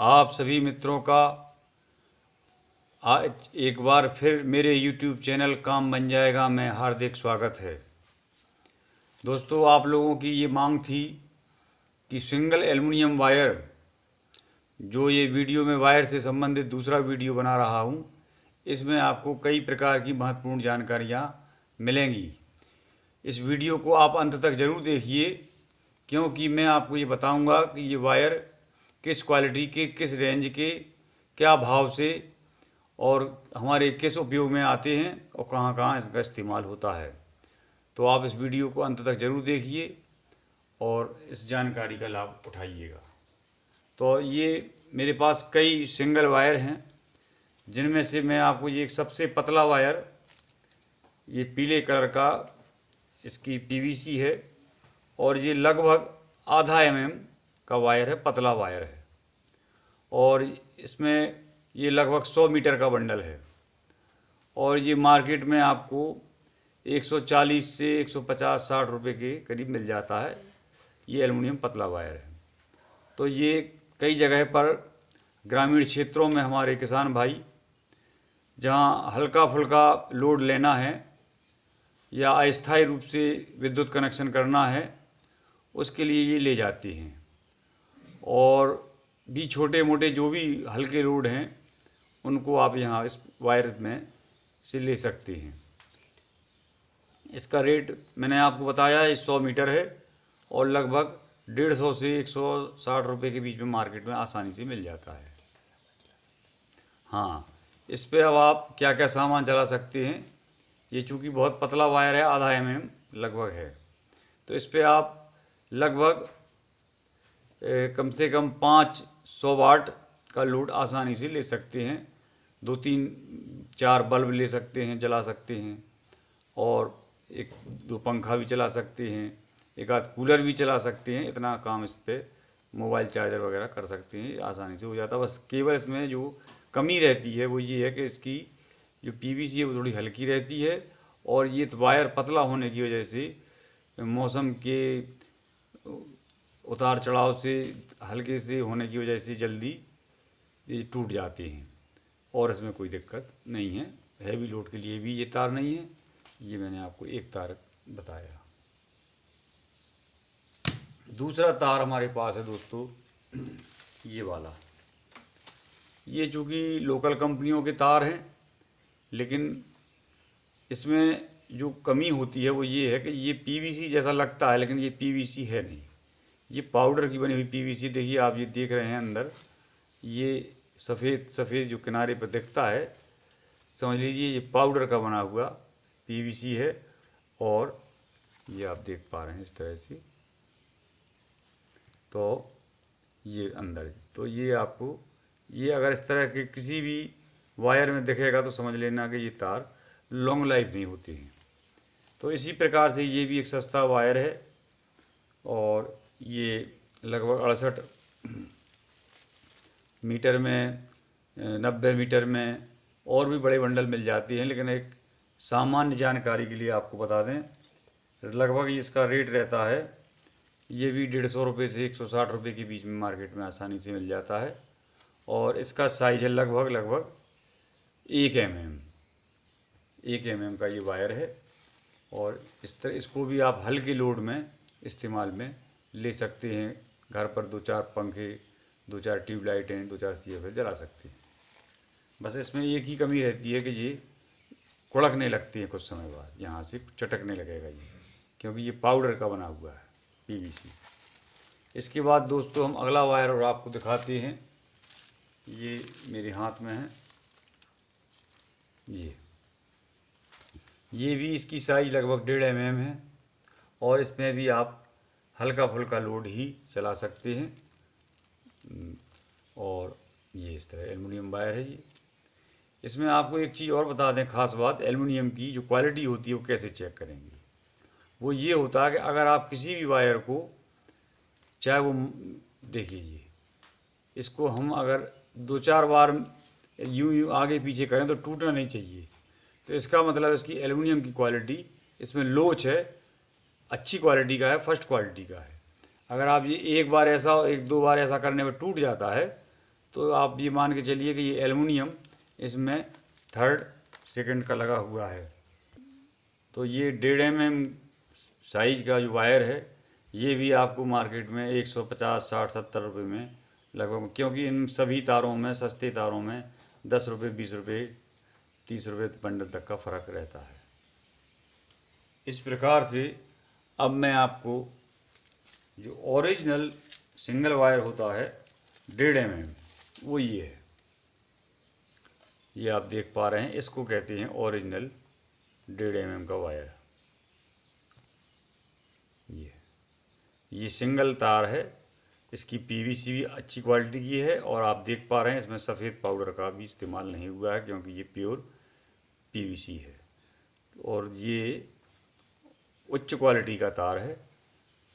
आप सभी मित्रों का आज एक बार फिर मेरे YouTube चैनल काम बन जाएगा में हार्दिक स्वागत है। दोस्तों, आप लोगों की ये मांग थी कि सिंगल एल्युमिनियम वायर, जो ये वीडियो में वायर से संबंधित दूसरा वीडियो बना रहा हूँ, इसमें आपको कई प्रकार की महत्वपूर्ण जानकारियाँ मिलेंगी। इस वीडियो को आप अंत तक ज़रूर देखिए, क्योंकि मैं आपको ये बताऊँगा कि ये वायर किस क्वालिटी के, किस रेंज के, क्या भाव से और हमारे किस उपयोग में आते हैं और कहाँ कहाँ इसका इस्तेमाल होता है। तो आप इस वीडियो को अंत तक ज़रूर देखिए और इस जानकारी का लाभ उठाइएगा। तो ये मेरे पास कई सिंगल वायर हैं, जिनमें से मैं आपको ये एक सबसे पतला वायर, ये पीले कलर का इसकी पीवीसी है और ये लगभग आधा mm का वायर है, पतला वायर है और इसमें ये लगभग 100 मीटर का बंडल है और ये मार्केट में आपको 140 से 150-60 रुपये के करीब मिल जाता है। ये एल्युमिनियम पतला वायर है। तो ये कई जगह पर ग्रामीण क्षेत्रों में हमारे किसान भाई जहाँ हल्का फुल्का लोड लेना है या अस्थायी रूप से विद्युत कनेक्शन करना है, उसके लिए ये ले जाते हैं। और भी छोटे मोटे जो भी हल्के लोड हैं, उनको आप यहाँ इस वायर में से ले सकते हैं। इसका रेट मैंने आपको बताया है, 100 मीटर है और लगभग 150 से 160 रुपये के बीच में मार्केट में आसानी से मिल जाता है। हाँ, इस पे अब आप क्या क्या सामान चला सकते हैं। ये चूँकि बहुत पतला वायर है, आधा mm लगभग है, तो इस पे आप लगभग कम से कम 500 वाट का लोड आसानी से ले सकते हैं। 2-3-4 बल्ब ले सकते हैं, जला सकते हैं और 1-2 पंखा भी चला सकते हैं, एक आध कूलर भी चला सकते हैं। इतना काम इस पर मोबाइल चार्जर वगैरह कर सकते हैं, आसानी से हो जाता है। बस केवल इसमें जो कमी रहती है वो ये है कि इसकी जो पीवीसी है वो थोड़ी हल्की रहती है और ये वायर पतला होने की वजह से मौसम के उतार चढ़ाव से, हल्के से होने की वजह से जल्दी ये टूट जाते हैं और इसमें कोई दिक्कत नहीं है। हैवी लोड के लिए भी ये तार नहीं है। ये मैंने आपको एक तार बताया। दूसरा तार हमारे पास है दोस्तों, ये वाला। ये चूँकि लोकल कंपनियों के तार हैं, लेकिन इसमें जो कमी होती है वो ये है कि ये पीवीसी जैसा लगता है, लेकिन ये पीवीसी है नहीं। ये पाउडर की बनी हुई पीवीसी, देखिए आप ये देख रहे हैं अंदर, ये सफ़ेद सफ़ेद जो किनारे पर दिखता है, समझ लीजिए ये पाउडर का बना हुआ पीवीसी है। और ये आप देख पा रहे हैं इस तरह से, तो ये अंदर, तो ये आपको, ये अगर इस तरह के किसी भी वायर में दिखेगा तो समझ लेना कि ये तार लॉन्ग लाइफ नहीं होती हैं। तो इसी प्रकार से ये भी एक सस्ता वायर है और ये लगभग 68 मीटर में, 90 मीटर में और भी बड़े बंडल मिल जाती हैं। लेकिन एक सामान्य जानकारी के लिए आपको बता दें, लगभग इसका रेट रहता है, ये भी 150 रुपये से 160 रुपये के बीच में मार्केट में आसानी से मिल जाता है। और इसका साइज है लगभग 1 mm का ये वायर है। और इस तरह इसको भी आप हल्के लोड में इस्तेमाल में ले सकते हैं। घर पर 2-4 पंखे, 2-4 ट्यूबलाइटें, 2-4 CFL जला सकते हैं। बस इसमें एक ही कमी रहती है कि ये कुड़कने लगती है कुछ समय बाद, यहाँ से चटकने लगेगा ये, क्योंकि ये पाउडर का बना हुआ है पीवीसी। इसके बाद दोस्तों हम अगला वायर और आपको दिखाते हैं। ये मेरे हाथ में है, ये भी इसकी साइज लगभग 1.5 mm है और इसमें भी आप हल्का फुल्का लोड ही चला सकते हैं। और ये इस तरह एल्युमिनियम वायर है ये। इसमें आपको एक चीज़ और बता दें, ख़ास बात, एल्युमिनियम की जो क्वालिटी होती है वो कैसे चेक करेंगे। वो ये होता है कि अगर आप किसी भी वायर को, चाहे वो, देखिए ये, इसको हम अगर 2-4 बार यूँ आगे पीछे करें तो टूटना नहीं चाहिए। तो इसका मतलब इसकी एल्युमिनियम की क्वालिटी, इसमें लोच है, अच्छी क्वालिटी का है, फर्स्ट क्वालिटी का है। अगर आप ये एक बार ऐसा, 1-2 बार ऐसा करने में टूट जाता है तो आप ये मान के चलिए कि ये एल्युमिनियम इसमें 3rd 2nd का लगा हुआ है। तो ये 1.5 mm साइज का जो वायर है ये भी आपको मार्केट में 150, 60, 70 रुपये में लगभग, क्योंकि इन सभी तारों में, सस्ते तारों में 10 रुपये, 20 रुपये, 30 रुपये बंडल तक का फ़र्क रहता है। इस प्रकार से अब मैं आपको जो ओरिजिनल सिंगल वायर होता है 1.5 mm वो ये है, ये आप देख पा रहे हैं, इसको कहते हैं ओरिजिनल 1.5 mm का वायर। ये सिंगल तार है, इसकी पीवीसी भी अच्छी क्वालिटी की है और आप देख पा रहे हैं इसमें सफ़ेद पाउडर का भी इस्तेमाल नहीं हुआ है, क्योंकि ये प्योर पीवीसी है। और ये उच्च क्वालिटी का तार है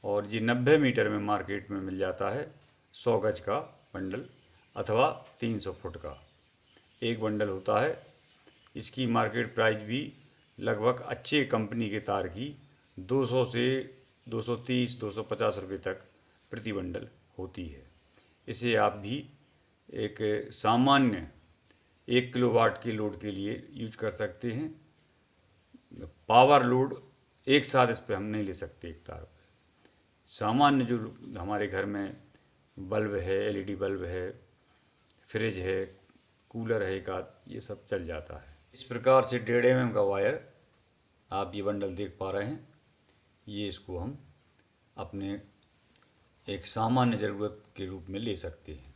और ये 90 मीटर में मार्केट में मिल जाता है। 100 गज का बंडल अथवा 300 फुट का एक बंडल होता है। इसकी मार्केट प्राइस भी लगभग अच्छे कंपनी के तार की 200 से 230, 250 रुपये तक प्रति बंडल होती है। इसे आप भी एक सामान्य 1 किलोवाट के लोड के लिए यूज कर सकते हैं। पावर लोड एक साथ इस पर हम नहीं ले सकते एक तार पर। सामान्य जो हमारे घर में बल्ब है, एलईडी बल्ब है, फ्रिज है, कूलर है एक आध, ये सब चल जाता है। इस प्रकार से 1.5 mm का वायर आप ये बंडल देख पा रहे हैं। ये इसको हम अपने एक सामान्य ज़रूरत के रूप में ले सकते हैं।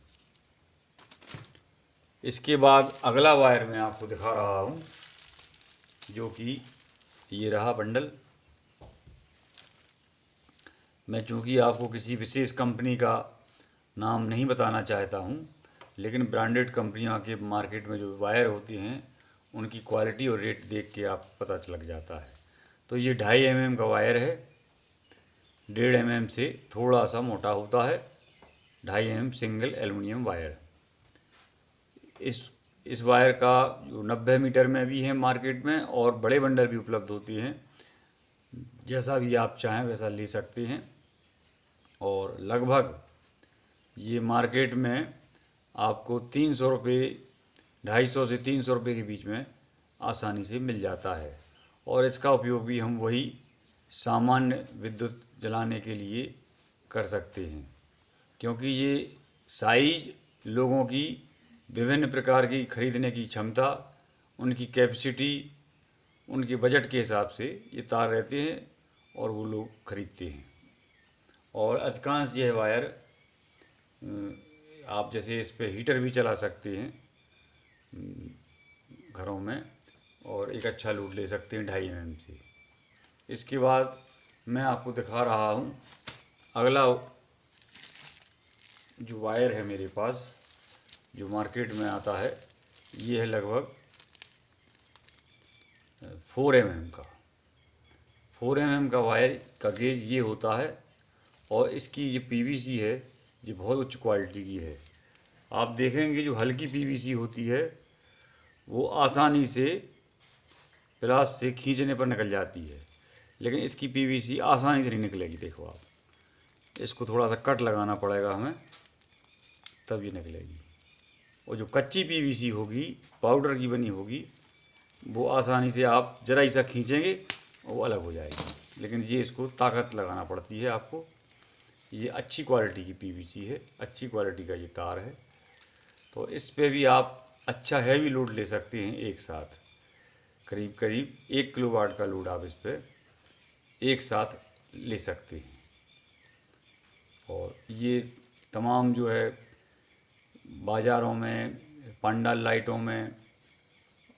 इसके बाद अगला वायर मैं आपको दिखा रहा हूँ, जो कि ये रहा बंडल। मैं चूँकि आपको किसी विशेष कंपनी का नाम नहीं बताना चाहता हूँ, लेकिन ब्रांडेड कंपनियों के मार्केट में जो वायर होती हैं उनकी क्वालिटी और रेट देख के आप पता लग जाता है। तो ये 2.5 mm का वायर है, 1.5 mm से थोड़ा सा मोटा होता है। 2.5 mm सिंगल एल्युमिनियम वायर। इस वायर का जो 90 मीटर में भी है मार्केट में, और बड़े बंडल भी उपलब्ध होती हैं। जैसा भी आप चाहें वैसा ले सकते हैं। और लगभग ये मार्केट में आपको 300 रुपये, 250 से 300 रुपये के बीच में आसानी से मिल जाता है। और इसका उपयोग भी हम वही सामान्य विद्युत जलाने के लिए कर सकते हैं, क्योंकि ये साइज लोगों की विभिन्न प्रकार की खरीदने की क्षमता, उनकी कैपेसिटी, उनके बजट के हिसाब से ये तार रहते हैं और वो लोग खरीदते हैं। और अधिकांश यह वायर आप जैसे इस पे हीटर भी चला सकते हैं घरों में, और एक अच्छा लोड ले सकते हैं 2.5 mm से। इसके बाद मैं आपको दिखा रहा हूँ अगला जो वायर है मेरे पास, जो मार्केट में आता है। ये है लगभग 4 mm का। 4 mm का वायर का गेज ये होता है, और इसकी जो पीवीसी है ये बहुत उच्च क्वालिटी की है। आप देखेंगे जो हल्की पीवीसी होती है वो आसानी से प्लास से खींचने पर निकल जाती है, लेकिन इसकी पीवीसी आसानी से नहीं निकलेगी। देखो आप, इसको थोड़ा सा कट लगाना पड़ेगा हमें, तब ये निकलेगी। और जो कच्ची पीवीसी होगी, पाउडर की बनी होगी, वो आसानी से आप जरा ही सा खींचेंगे वो अलग हो जाएगी। लेकिन ये इसको ताकत लगाना पड़ती है आपको। ये अच्छी क्वालिटी की पीवीसी है, अच्छी क्वालिटी का ये तार है। तो इस पे भी आप अच्छा हैवी लोड ले सकते हैं एक साथ। करीब करीब 1 किलोवाट का लोड आप इस पे एक साथ ले सकते हैं। और ये तमाम जो है बाज़ारों में, पंडाल लाइटों में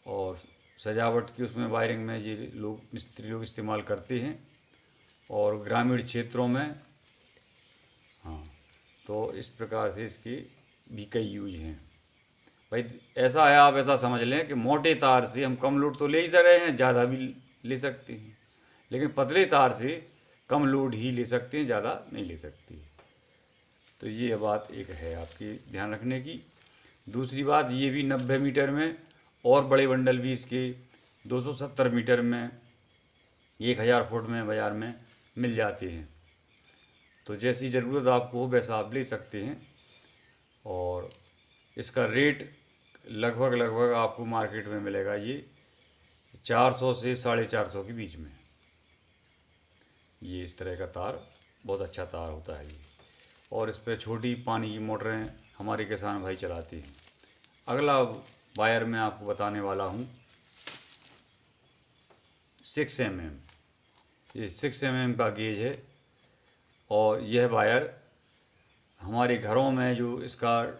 और सजावट की उसमें वायरिंग में ये लोग, मिस्त्री लोग इस्तेमाल करते हैं। और ग्रामीण क्षेत्रों में, हाँ, तो इस प्रकार से इसके भी कई यूज हैं। भाई ऐसा है, आप ऐसा समझ लें कि मोटे तार से हम कम लोड तो ले ही रहे हैं, ज़्यादा भी ले सकते हैं, लेकिन पतले तार से कम लोड ही ले सकते हैं, ज़्यादा नहीं ले सकते। तो ये बात एक है आपकी ध्यान रखने की। दूसरी बात, ये भी 90 मीटर में, और बड़े बंडल भी इसके 270 मीटर में, 1000 फुट में बाज़ार में मिल जाते हैं। तो जैसी ज़रूरत आपको हो वैसा आप ले सकते हैं। और इसका रेट लगभग आपको मार्केट में मिलेगा ये 400 से 450 के बीच में। ये इस तरह का तार बहुत अच्छा तार होता है ये, और इस पर छोटी पानी की मोटरें हमारे किसान भाई चलाते हैं। अगला वायर मैं आपको बताने वाला हूँ 6 mm। ये 6 mm का गेज है, और यह वायर हमारे घरों में जो इसका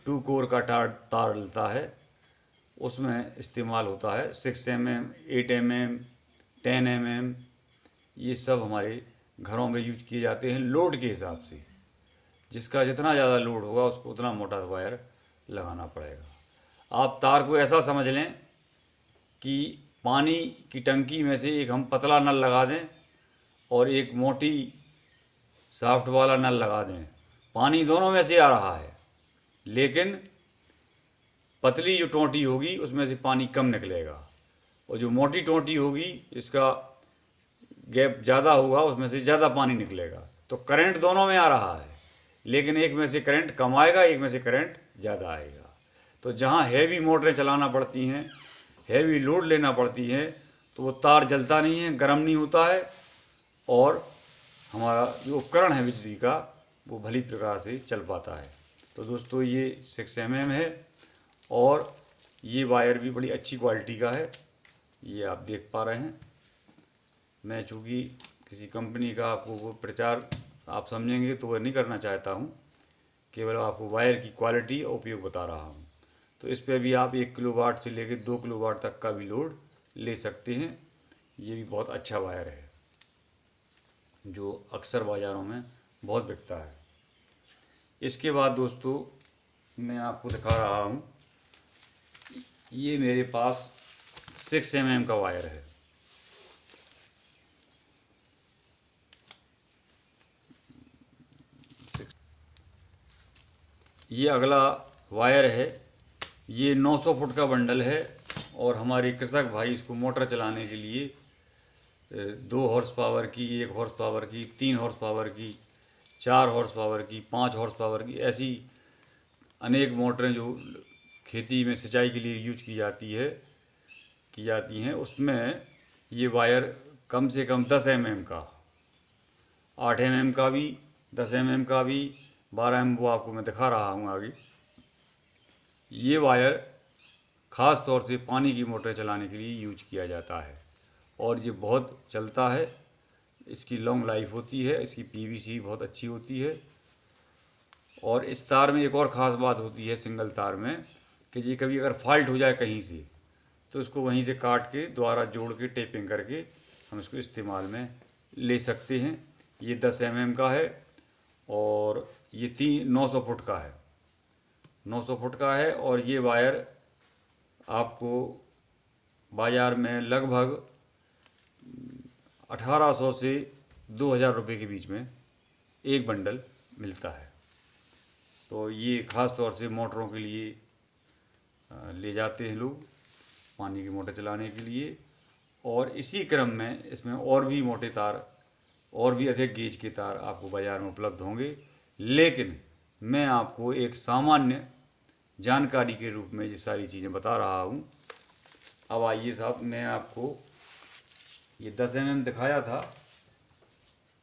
2 कोर का तार डलता है उसमें इस्तेमाल होता है। 6 mm, 8 mm, 10 mm ये सब हमारे घरों में यूज किए जाते हैं लोड के हिसाब से। जिसका जितना ज़्यादा लोड होगा उसको उतना मोटा वायर लगाना पड़ेगा। आप तार को ऐसा समझ लें कि पानी की टंकी में से एक हम पतला नल लगा दें और एक मोटी सॉफ्ट वाला नल लगा दें। पानी दोनों में से आ रहा है, लेकिन पतली जो टोंटी होगी उसमें से पानी कम निकलेगा, और जो मोटी टोंटी होगी इसका गैप ज़्यादा होगा, उसमें से ज़्यादा पानी निकलेगा। तो करंट दोनों में आ रहा है, लेकिन एक में से करंट कम आएगा, एक में से करंट ज़्यादा आएगा। तो जहाँ हैवी मोटरें चलाना पड़ती हैं, हैवी लोड लेना पड़ती है, तो वो तार जलता नहीं है, गर्म नहीं होता है, और हमारा जो उपकरण है बिजली का वो भली प्रकार से चल पाता है। तो दोस्तों ये 6 mm है, और ये वायर भी बड़ी अच्छी क्वालिटी का है, ये आप देख पा रहे हैं। मैं चूँकि किसी कंपनी का आपको वो प्रचार आप समझेंगे तो वह नहीं करना चाहता हूँ, केवल आपको वायर की क्वालिटी और उपयोग बता रहा हूँ। तो इस पर भी आप 1 किलोवाट से लेकर 2 किलोवाट तक का भी लोड ले सकते हैं। ये भी बहुत अच्छा वायर है जो अक्सर बाज़ारों में बहुत बिकता है। इसके बाद दोस्तों मैं आपको दिखा रहा हूँ, ये मेरे पास 6 mm का वायर है। ये अगला वायर है, ये 900 फुट का बंडल है, और हमारे कृषक भाई इसको मोटर चलाने के लिए 2 हॉर्स पावर की, 1 हॉर्स पावर की, 3 हॉर्स पावर की, 4 हॉर्स पावर की, 5 हॉर्स पावर की, ऐसी अनेक मोटरें जो खेती में सिंचाई के लिए यूज की जाती हैं उसमें ये वायर कम से कम 10 mm का, 8 mm का भी, 10 mm का भी, 12 mm वो आपको मैं दिखा रहा हूँ आगे। ये वायर ख़ास तौर से पानी की मोटर चलाने के लिए यूज किया जाता है, और ये बहुत चलता है, इसकी लॉन्ग लाइफ होती है, इसकी पीवीसी बहुत अच्छी होती है। और इस तार में एक और ख़ास बात होती है सिंगल तार में, कि ये कभी अगर फॉल्ट हो जाए कहीं से तो इसको वहीं से काट के दोबारा जोड़ के टेपिंग करके हम इसको इस्तेमाल में ले सकते हैं। ये 10 mm का है, और ये 900 फुट का है, 900 फुट का है। और ये वायर आपको बाज़ार में लगभग 1800 से 2000 रुपये के बीच में एक बंडल मिलता है। तो ये ख़ास तौर से मोटरों के लिए ले जाते हैं लोग, पानी की मोटर चलाने के लिए। और इसी क्रम में इसमें और भी मोटे तार और भी अधिक गेज के तार आपको बाज़ार में उपलब्ध होंगे, लेकिन मैं आपको एक सामान्य जानकारी के रूप में ये सारी चीज़ें बता रहा हूँ। अब आइए साहब, मैं आपको ये 10 mm दिखाया था,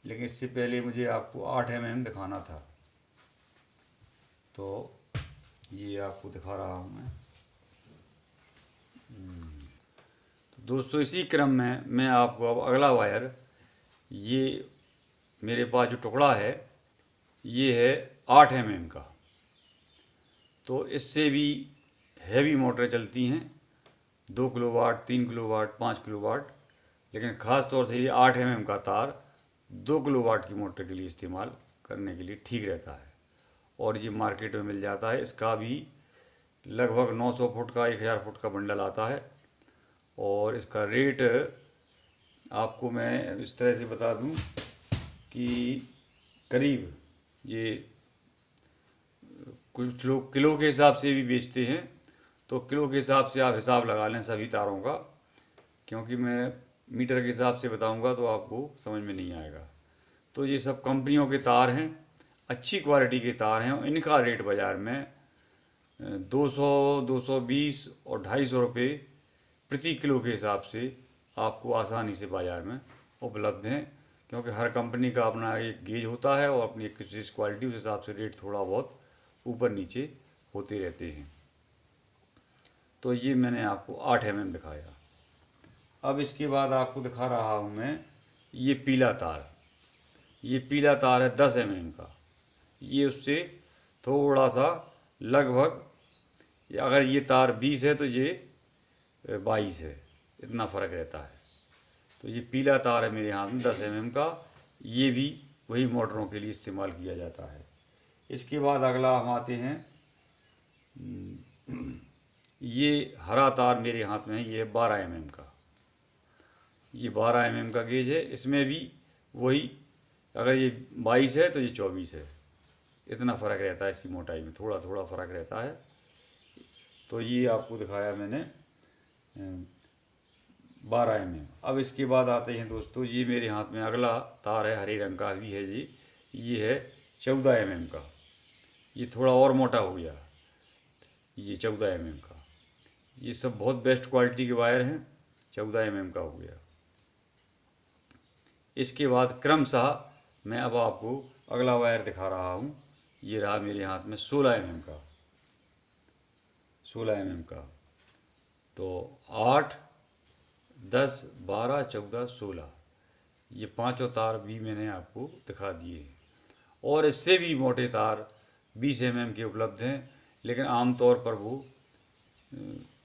लेकिन इससे पहले मुझे आपको 8 mm दिखाना था, तो ये आपको दिखा रहा हूँ मैं। तो दोस्तों इसी क्रम में मैं आपको अब अगला वायर, ये मेरे पास जो टुकड़ा है ये है 8 mm का। तो इससे भी हैवी मोटरें चलती हैं, 2 किलोवाट, 3 किलोवाट, 5 किलोवाट, लेकिन ख़ास तौर से ये 8 mm का तार 2 किलोवाट की मोटर के लिए इस्तेमाल करने के लिए ठीक रहता है, और ये मार्केट में मिल जाता है। इसका भी लगभग 900 फुट का, 1000 फुट का बंडल आता है, और इसका रेट आपको मैं इस तरह से बता दूं कि करीब ये कुछ लोग किलो के हिसाब से भी बेचते हैं, तो किलो के हिसाब से आप हिसाब लगा लें सभी तारों का, क्योंकि मैं मीटर के हिसाब से बताऊंगा तो आपको समझ में नहीं आएगा। तो ये सब कंपनियों के तार हैं, अच्छी क्वालिटी के तार हैं, और इनका रेट बाज़ार में 200, 220 और 250 रुपये प्रति किलो के हिसाब से आपको आसानी से बाज़ार में उपलब्ध हैं, क्योंकि हर कंपनी का अपना एक गेज होता है और अपनी एक विशेष क्वालिटी, उस हिसाब से रेट थोड़ा बहुत ऊपर नीचे होते रहते हैं। तो ये मैंने आपको 8 mm दिखाया। अब इसके बाद आपको दिखा रहा हूँ मैं ये पीला तार। ये पीला तार है 10 mm का। ये उससे थोड़ा सा लगभग, अगर ये तार 20 है तो ये 22 है, इतना फ़र्क रहता है। तो ये पीला तार है मेरे हाथ में 10 mm का। ये भी वही मोटरों के लिए इस्तेमाल किया जाता है। इसके बाद अगला हम आते हैं, ये हरा तार मेरे हाथ में है, ये 12 mm का। ये 12 mm का गेज है। इसमें भी वही, अगर ये 22 है तो ये 24 है, इतना फ़र्क रहता है इसकी मोटाई में, थोड़ा थोड़ा फ़र्क रहता है। तो ये आपको दिखाया मैंने 12 mm। अब इसके बाद आते हैं दोस्तों, ये मेरे हाथ में अगला तार है, हरे रंग का भी है जी। ये है 14 mm का। ये थोड़ा और मोटा हो गया, ये 14 mm का। ये सब बहुत बेस्ट क्वालिटी के वायर हैं, 14 mm का हो गया। इसके बाद क्रमशः मैं अब आपको अगला वायर दिखा रहा हूँ। ये रहा मेरे हाथ में 16 mm का। 16 mm का। तो 8, 10, 12, 14, 16, ये पांचों तार भी मैंने आपको दिखा दिए हैं। और इससे भी मोटे तार 20 mm के उपलब्ध हैं, लेकिन आमतौर पर वो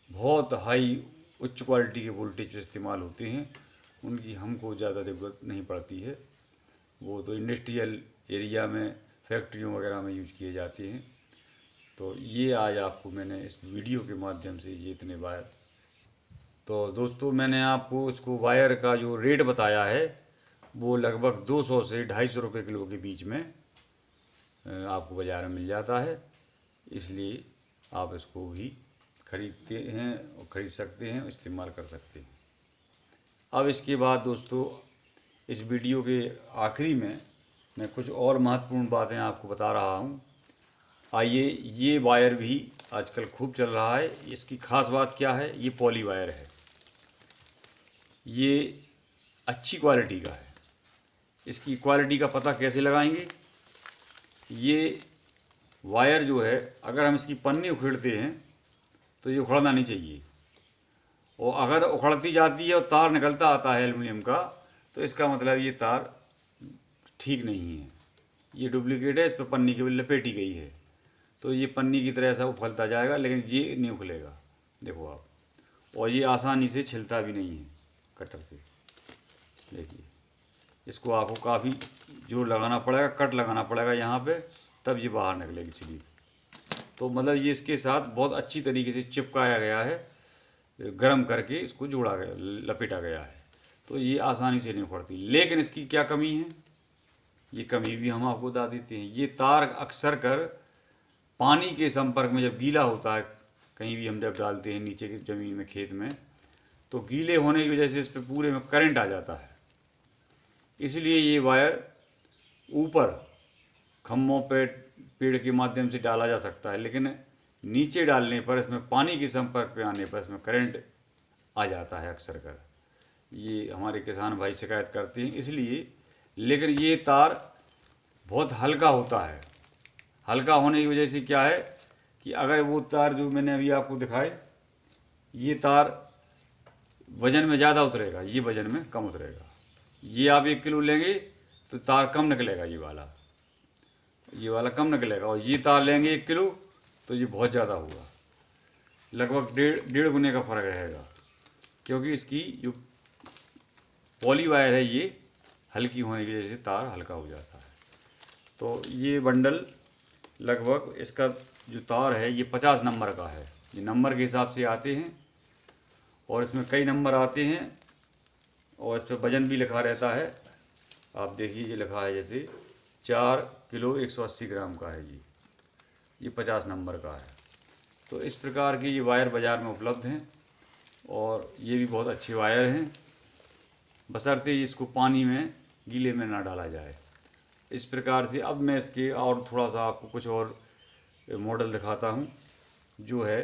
बहुत हाई उच्च क्वालिटी के वोल्टेज इस्तेमाल होते हैं, उनकी हमको ज़्यादा ज़रूरत नहीं पड़ती है। वो तो इंडस्ट्रियल एरिया में, फैक्ट्रियों वगैरह में यूज किए जाते हैं। तो ये आज आपको मैंने इस वीडियो के माध्यम से ये इतने वायर, तो दोस्तों मैंने आपको इसको वायर का जो रेट बताया है वो लगभग 200 से 250 रुपये किलो के बीच में आपको बाज़ार में मिल जाता है। इसलिए आप इसको भी ख़रीदते हैं और ख़रीद सकते हैं, इस्तेमाल कर सकते हैं। अब इसके बाद दोस्तों इस वीडियो के आखिरी में मैं कुछ और महत्वपूर्ण बातें आपको बता रहा हूँ। आइए, ये वायर भी आजकल खूब चल रहा है। इसकी ख़ास बात क्या है, ये पॉली वायर है, ये अच्छी क्वालिटी का है। इसकी क्वालिटी का पता कैसे लगाएंगे? ये वायर जो है, अगर हम इसकी पन्नी उखेड़ते हैं तो ये उखड़ना नहीं चाहिए, और अगर उखड़ती जाती है और तार निकलता आता है एल्युमिनियम का, तो इसका मतलब ये तार ठीक नहीं है, ये डुप्लीकेट है, इस पर पन्नी केवल लपेटी गई है। तो ये पन्नी की तरह ऐसा उखलता जाएगा, लेकिन ये नहीं उखलेगा, देखो आप। और ये आसानी से छिलता भी नहीं है कटर से। देखिए, इसको आपको काफ़ी जोर लगाना पड़ेगा, कट लगाना पड़ेगा यहाँ पे, तब ये बाहर निकलेगी स्लीव। तो मतलब ये इसके साथ बहुत अच्छी तरीके से चिपकाया गया है, गर्म करके इसको जोड़ा गया, लपेटा गया है, तो ये आसानी से नहीं उखड़ती। लेकिन इसकी क्या कमी है, ये कमी भी हम आपको बता देते हैं। ये तार अक्सर कर पानी के संपर्क में जब गीला होता है, कहीं भी हम जब डालते हैं नीचे की ज़मीन में, खेत में, तो गीले होने की वजह से इस पर पूरे में करंट आ जाता है। इसलिए ये वायर ऊपर खम्भों पे पेड़ के माध्यम से डाला जा सकता है, लेकिन नीचे डालने पर, इसमें पानी के संपर्क पे आने पर इसमें करंट आ जाता है अक्सर कर। ये हमारे किसान भाई शिकायत करते हैं इसलिए। लेकिन ये तार बहुत हल्का होता है। हल्का होने की वजह से क्या है कि अगर वो तार जो मैंने अभी आपको दिखाए, ये तार वज़न में ज़्यादा उतरेगा, ये वज़न में कम उतरेगा। ये आप 1 किलो लेंगे तो तार कम निकलेगा, ये वाला कम निकलेगा। और ये तार लेंगे 1 किलो तो ये बहुत ज़्यादा होगा, लगभग डेढ़ गुने का फ़र्क रहेगा, क्योंकि इसकी जो पॉली वायर है ये हल्की होने की वजह से तार हल्का हो जाता है। तो ये बंडल लगभग, इसका जो तार है ये 50 नंबर का है। ये नंबर के हिसाब से आते हैं और इसमें कई नंबर आते हैं, और इस पर वज़न भी लिखा रहता है। आप देखिए, ये लिखा है जैसे 4 किलो 180 ग्राम का है ये 50 नंबर का है। तो इस प्रकार के ये वायर बाज़ार में उपलब्ध हैं, और ये भी बहुत अच्छे वायर हैं, बशर्ते इसको पानी में गीले में ना डाला जाए। इस प्रकार से अब मैं इसके और थोड़ा सा आपको कुछ और मॉडल दिखाता हूँ। जो है,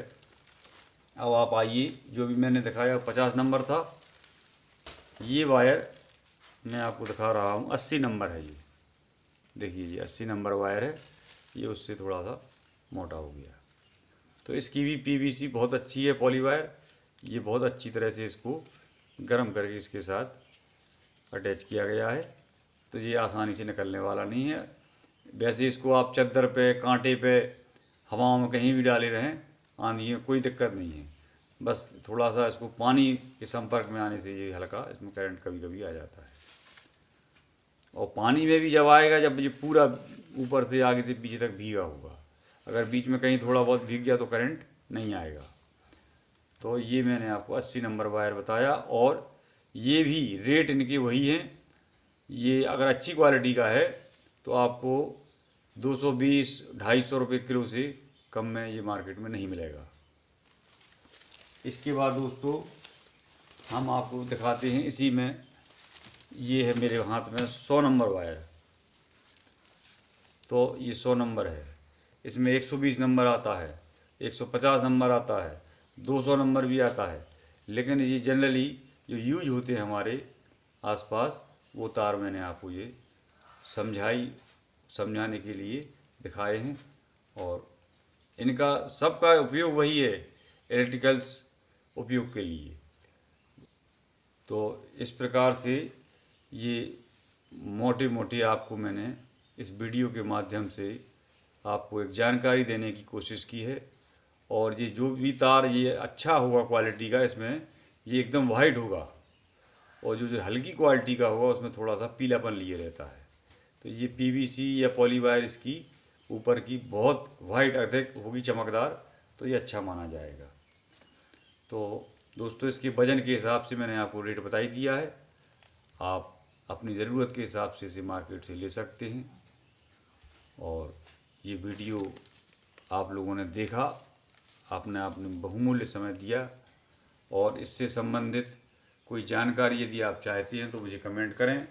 अब आप आइए, जो भी मैंने दिखाया 50 नंबर था, ये वायर मैं आपको दिखा रहा हूँ 80 नंबर है। ये देखिए, ये 80 नंबर वायर है, ये उससे थोड़ा सा मोटा हो गया। तो इसकी भी पीवीसी बहुत अच्छी है, पॉली वायर। ये बहुत अच्छी तरह से इसको गर्म करके इसके साथ अटैच किया गया है, तो ये आसानी से निकलने वाला नहीं है। वैसे इसको आप चद्दर पे, कांटे पे, हवाओं में कहीं भी डाले रहें, आंधी में कोई दिक्कत नहीं है। बस थोड़ा सा इसको पानी के संपर्क में आने से ये हल्का इसमें करंट कभी कभी आ जाता है। और पानी में भी जब आएगा, जब ये पूरा ऊपर से आगे से पीछे तक भीगा होगा। अगर बीच में कहीं थोड़ा बहुत भीग गया तो करंट नहीं आएगा। तो ये मैंने आपको 80 नंबर वायर बताया, और ये भी रेट इनके वही हैं। ये अगर अच्छी क्वालिटी का है तो आपको 220-250 रुपये किलो से कम में ये मार्केट में नहीं मिलेगा। इसके बाद दोस्तों हम आपको दिखाते हैं, इसी में ये है मेरे हाथ में 100 नंबर वायर। तो ये 100 नंबर है, इसमें 120 नंबर आता है, 150 नंबर आता है, 200 नंबर भी आता है। लेकिन ये जनरली जो यूज होते हैं हमारे आसपास, वो तार मैंने आपको ये समझाने के लिए दिखाए हैं। और इनका सबका उपयोग वही है, इलेक्ट्रिकल्स उपयोग के लिए। तो इस प्रकार से ये मोटे मोटे आपको मैंने इस वीडियो के माध्यम से आपको एक जानकारी देने की कोशिश की है। और ये जो भी तार ये अच्छा होगा क्वालिटी का, इसमें ये एकदम वाइट होगा, और जो हल्की क्वालिटी का होगा उसमें थोड़ा सा पीलापन लिए रहता है। तो ये पीवीसी या पॉली वायर इसकी ऊपर की बहुत वाइट अधिक होगी, चमकदार, तो ये अच्छा माना जाएगा। तो दोस्तों इसके वज़न के हिसाब से मैंने आपको रेट बता ही दिया है। आप अपनी ज़रूरत के हिसाब से इसे मार्केट से ले सकते हैं। और ये वीडियो आप लोगों ने देखा, आपने बहुमूल्य समय दिया, और इससे संबंधित कोई जानकारी यदि आप चाहते हैं तो मुझे कमेंट करें,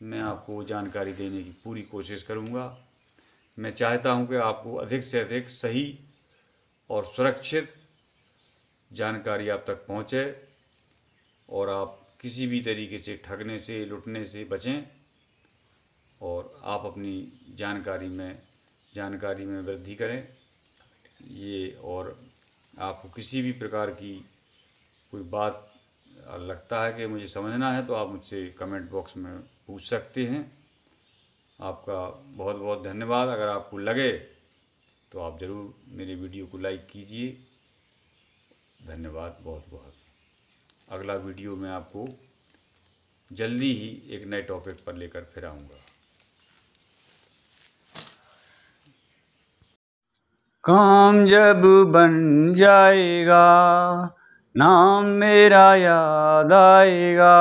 मैं आपको जानकारी देने की पूरी कोशिश करूंगा। मैं चाहता हूं कि आपको अधिक से अधिक सही और सुरक्षित जानकारी आप तक पहुंचे, और आप किसी भी तरीके से ठगने से, लुटने से बचें, और आप अपनी जानकारी में वृद्धि करें। ये, और आपको किसी भी प्रकार की कोई बात लगता है कि मुझे समझना है तो आप मुझसे कमेंट बॉक्स में पूछ सकते हैं। आपका बहुत बहुत धन्यवाद। अगर आपको लगे तो आप ज़रूर मेरे वीडियो को लाइक कीजिए। धन्यवाद बहुत बहुत। अगला वीडियो में आपको जल्दी ही एक नए टॉपिक पर लेकर फिर आऊँगा। काम जब बन जाएगा, नाम मेरा याद आएगा।